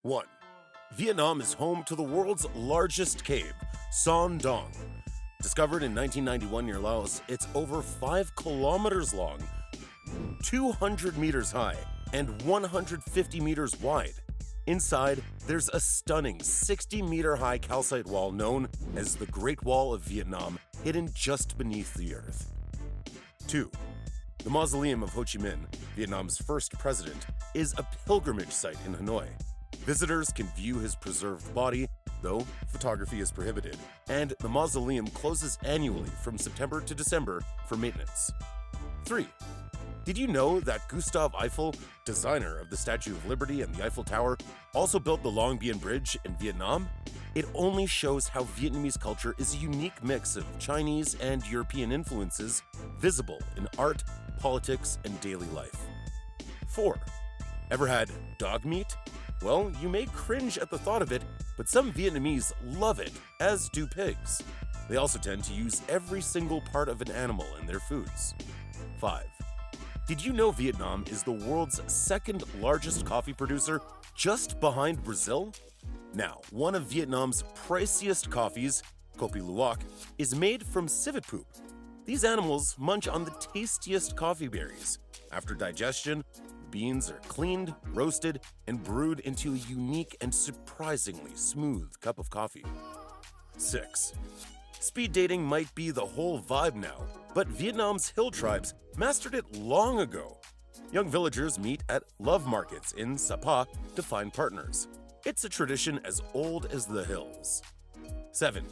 1. Vietnam is home to the world's largest cave, Son Doong. Discovered in 1991 near Laos, it's over 5 kilometers long, 200 meters high, and 150 meters wide. Inside, there's a stunning 60-meter-high calcite wall known as the Great Wall of Vietnam, hidden just beneath the earth. 2. The mausoleum of Ho Chi Minh, Vietnam's first president, is a pilgrimage site in Hanoi. Visitors can view his preserved body, though photography is prohibited, and the mausoleum closes annually from September to December for maintenance. 3. Did you know that Gustave Eiffel, designer of the Statue of Liberty and the Eiffel Tower, also built the Long Bien Bridge in Vietnam? It only shows how Vietnamese culture is a unique mix of Chinese and European influences visible in art, politics, and daily life. 4. Ever had dog meat? Well, you may cringe at the thought of it, but some Vietnamese love it, as do pigs. They also tend to use every single part of an animal in their foods. 5. Did you know Vietnam is the world's second largest coffee producer, just behind Brazil? Now, one of Vietnam's priciest coffees, Kopi Luwak, is made from civet poop. These animals munch on the tastiest coffee berries. After digestion, beans are cleaned, roasted, and brewed into a unique and surprisingly smooth cup of coffee. 6. Speed dating might be the whole vibe now, but Vietnam's hill tribes mastered it long ago. Young villagers meet at love markets in Sapa to find partners. It's a tradition as old as the hills. 7.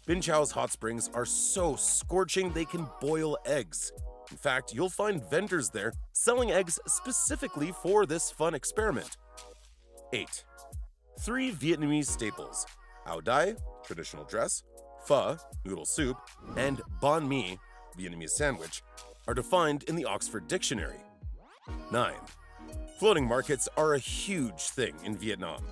Bin Chau's hot springs are so scorching they can boil eggs. In fact, you'll find vendors there selling eggs specifically for this fun experiment. 8. 3 Vietnamese staples: Ao Dai, traditional dress, pho, noodle soup, and banh mi, Vietnamese sandwich, are defined in the Oxford Dictionary. 9. Floating markets are a huge thing in Vietnam.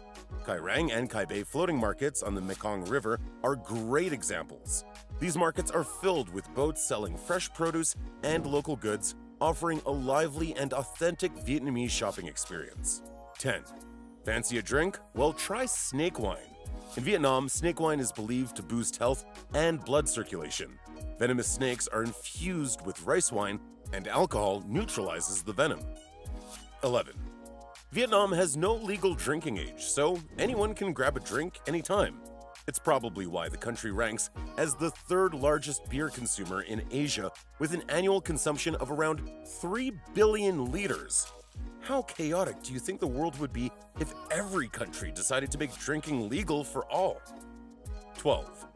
Kai Rang and Kai Bay floating markets on the Mekong River are great examples. These markets are filled with boats selling fresh produce and local goods, offering a lively and authentic Vietnamese shopping experience. 10. Fancy a drink? Well, try snake wine. In Vietnam, snake wine is believed to boost health and blood circulation. Venomous snakes are infused with rice wine, and alcohol neutralizes the venom. 11. Vietnam has no legal drinking age, so anyone can grab a drink anytime. It's probably why the country ranks as the 3rd largest beer consumer in Asia, with an annual consumption of around 3 billion liters. How chaotic do you think the world would be if every country decided to make drinking legal for all? 12.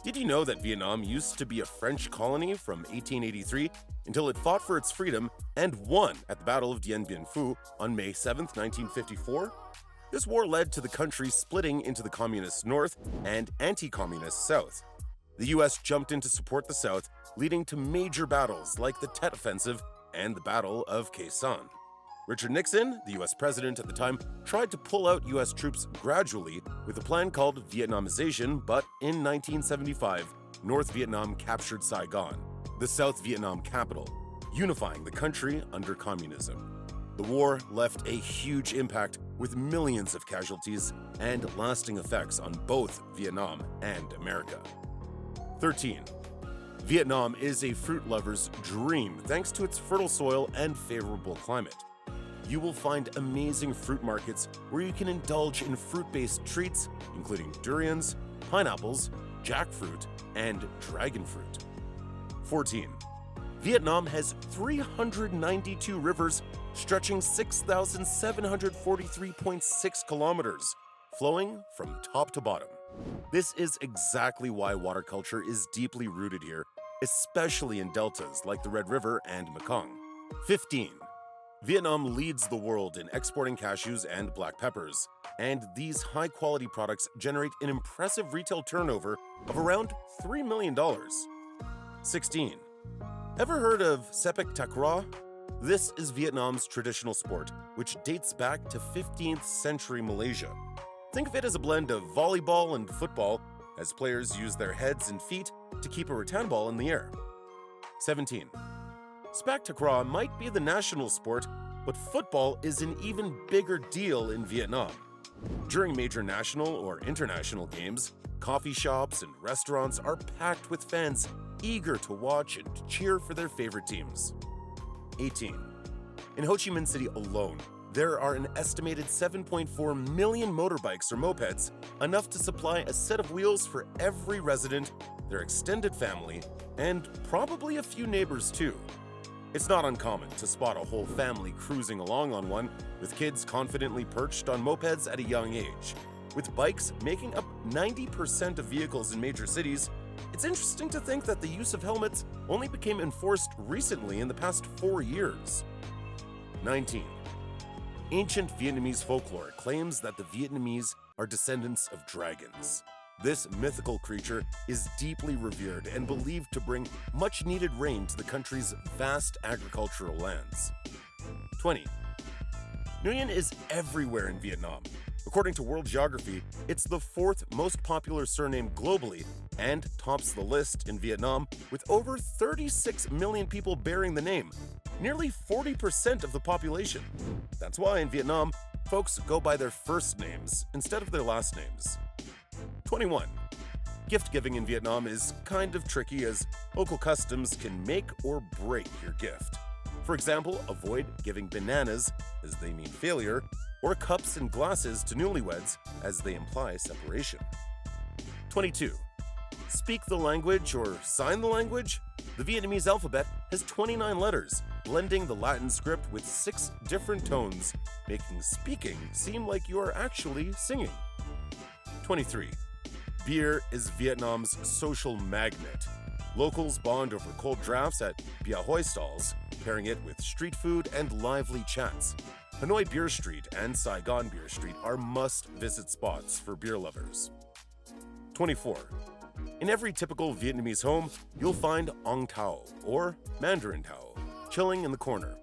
Did you know that Vietnam used to be a French colony from 1883 until it fought for its freedom and won at the Battle of Dien Bien Phu on May 7, 1954? This war led to the country splitting into the Communist North and anti-Communist South. The US jumped in to support the South, leading to major battles like the Tet Offensive and the Battle of Khe Sanh. Richard Nixon, the US president at the time, tried to pull out US troops gradually with a plan called Vietnamization, but in 1975, North Vietnam captured Saigon, the South Vietnam capital, unifying the country under communism. The war left a huge impact with millions of casualties and lasting effects on both Vietnam and America. 13. Vietnam is a fruit lover's dream thanks to its fertile soil and favorable climate. You will find amazing fruit markets where you can indulge in fruit-based treats, including durians, pineapples, jackfruit, and dragon fruit. 14. Vietnam has 392 rivers stretching 6,743.6 kilometers, flowing from top to bottom. This is exactly why water culture is deeply rooted here, especially in deltas like the Red River and Mekong. 15. Vietnam leads the world in exporting cashews and black peppers, and these high-quality products generate an impressive retail turnover of around $3 million. 16. Ever heard of Sepak Takraw? This is Vietnam's traditional sport, which dates back to 15th century Malaysia. Think of it as a blend of volleyball and football, as players use their heads and feet to keep a rattan ball in the air. 17. Sepak Takraw might be the national sport, but football is an even bigger deal in Vietnam. During major national or international games, coffee shops and restaurants are packed with fans eager to watch and cheer for their favorite teams. 18. In Ho Chi Minh City alone, there are an estimated 7.4 million motorbikes or mopeds, enough to supply a set of wheels for every resident, their extended family, and probably a few neighbors too. It's not uncommon to spot a whole family cruising along on one, with kids confidently perched on mopeds at a young age. With bikes making up 90% of vehicles in major cities, it's interesting to think that the use of helmets only became enforced recently in the past 4 years. 19. Ancient Vietnamese folklore claims that the Vietnamese are descendants of dragons. This mythical creature is deeply revered and believed to bring much-needed rain to the country's vast agricultural lands. 20. Nguyen is everywhere in Vietnam. According to World Geography, it's the 4th most popular surname globally and tops the list in Vietnam with over 36 million people bearing the name, nearly 40% of the population. That's why in Vietnam, folks go by their first names instead of their last names. 21. Gift giving in Vietnam is kind of tricky as local customs can make or break your gift. For example, avoid giving bananas, as they mean failure, or cups and glasses to newlyweds, as they imply separation. 22. Speak the language or sign the language? The Vietnamese alphabet has 29 letters, blending the Latin script with 6 different tones, making speaking seem like you are actually singing. 23. Beer is Vietnam's social magnet. Locals bond over cold drafts at bia hoi stalls, pairing it with street food and lively chats. Hanoi Beer Street and Saigon Beer Street are must-visit spots for beer lovers. 24. In every typical Vietnamese home, you'll find Ong Tao, or Mandarin Tao, chilling in the corner.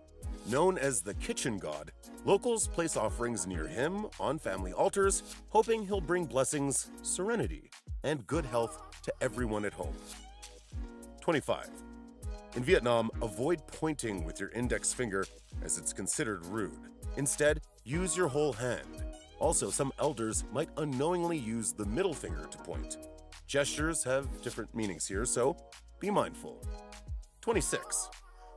Known as the kitchen god, locals place offerings near him on family altars, hoping he'll bring blessings, serenity, and good health to everyone at home. 25. In Vietnam, avoid pointing with your index finger as it's considered rude. Instead, use your whole hand. Also, some elders might unknowingly use the middle finger to point. Gestures have different meanings here, so be mindful. 26.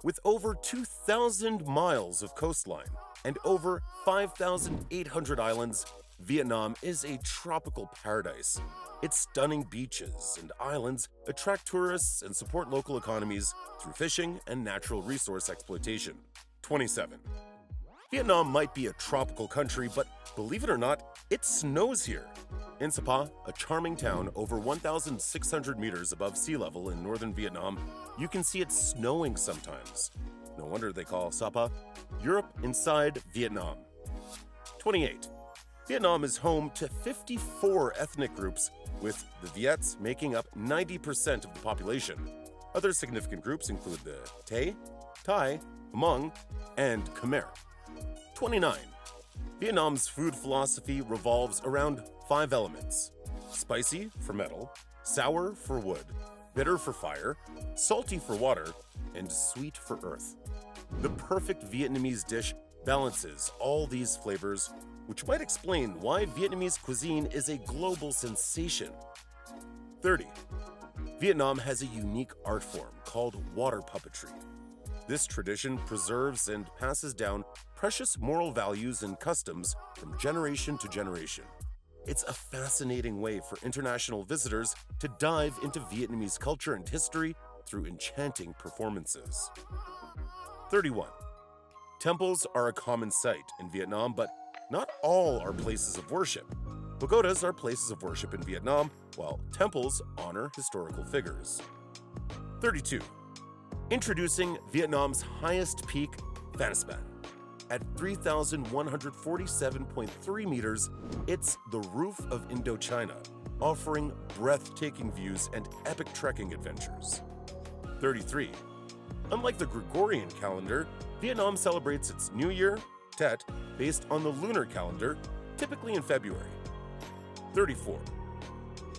With over 2,000 miles of coastline and over 5,800 islands, Vietnam is a tropical paradise. Its stunning beaches and islands attract tourists and support local economies through fishing and natural resource exploitation. 27. Vietnam might be a tropical country, but believe it or not, it snows here. In Sapa, a charming town over 1,600 meters above sea level in northern Vietnam, you can see it snowing sometimes. No wonder they call Sapa Europe inside Vietnam. 28. Vietnam is home to 54 ethnic groups, with the Viets making up 90% of the population. Other significant groups include the Tay, Thai, Hmong, and Khmer. 29. Vietnam's food philosophy revolves around 5 elements: spicy for metal, sour for wood, bitter for fire, salty for water, and sweet for earth. The perfect Vietnamese dish balances all these flavors, which might explain why Vietnamese cuisine is a global sensation. 30. Vietnam has a unique art form called water puppetry. This tradition preserves and passes down precious moral values and customs from generation to generation. It's a fascinating way for international visitors to dive into Vietnamese culture and history through enchanting performances. 31. Temples are a common sight in Vietnam, but not all are places of worship. Pagodas are places of worship in Vietnam, while temples honor historical figures. 32. Introducing Vietnam's highest peak, Fansipan. At 3,147.3 meters, it's the roof of Indochina, offering breathtaking views and epic trekking adventures. 33. Unlike the Gregorian calendar, Vietnam celebrates its New Year, Tet, based on the lunar calendar, typically in February. 34.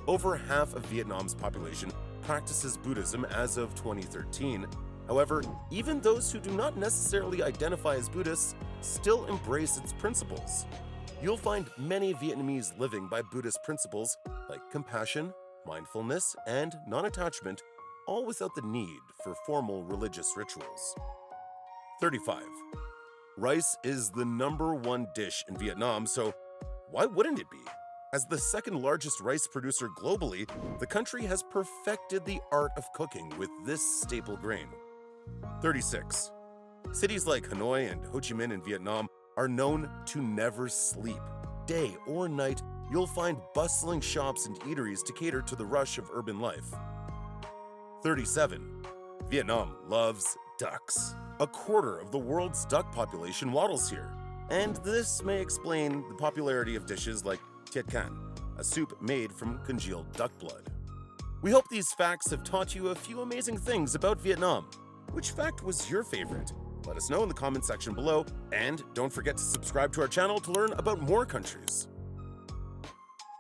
Over half of Vietnam's population practices Buddhism as of 2013. However, even those who do not necessarily identify as Buddhists still embrace its principles. You'll find many Vietnamese living by Buddhist principles like compassion, mindfulness, and non-attachment, all without the need for formal religious rituals. 35. Rice is the #1 dish in Vietnam, so why wouldn't it be? As the second largest rice producer globally, the country has perfected the art of cooking with this staple grain. 36. Cities like Hanoi and Ho Chi Minh in Vietnam are known to never sleep. Day or night, you'll find bustling shops and eateries to cater to the rush of urban life. 37. Vietnam loves ducks. A quarter of the world's duck population waddles here, and this may explain the popularity of dishes like Tiet Can, a soup made from congealed duck blood. We hope these facts have taught you a few amazing things about Vietnam. Which fact was your favorite? Let us know in the comment section below, and don't forget to subscribe to our channel to learn about more countries.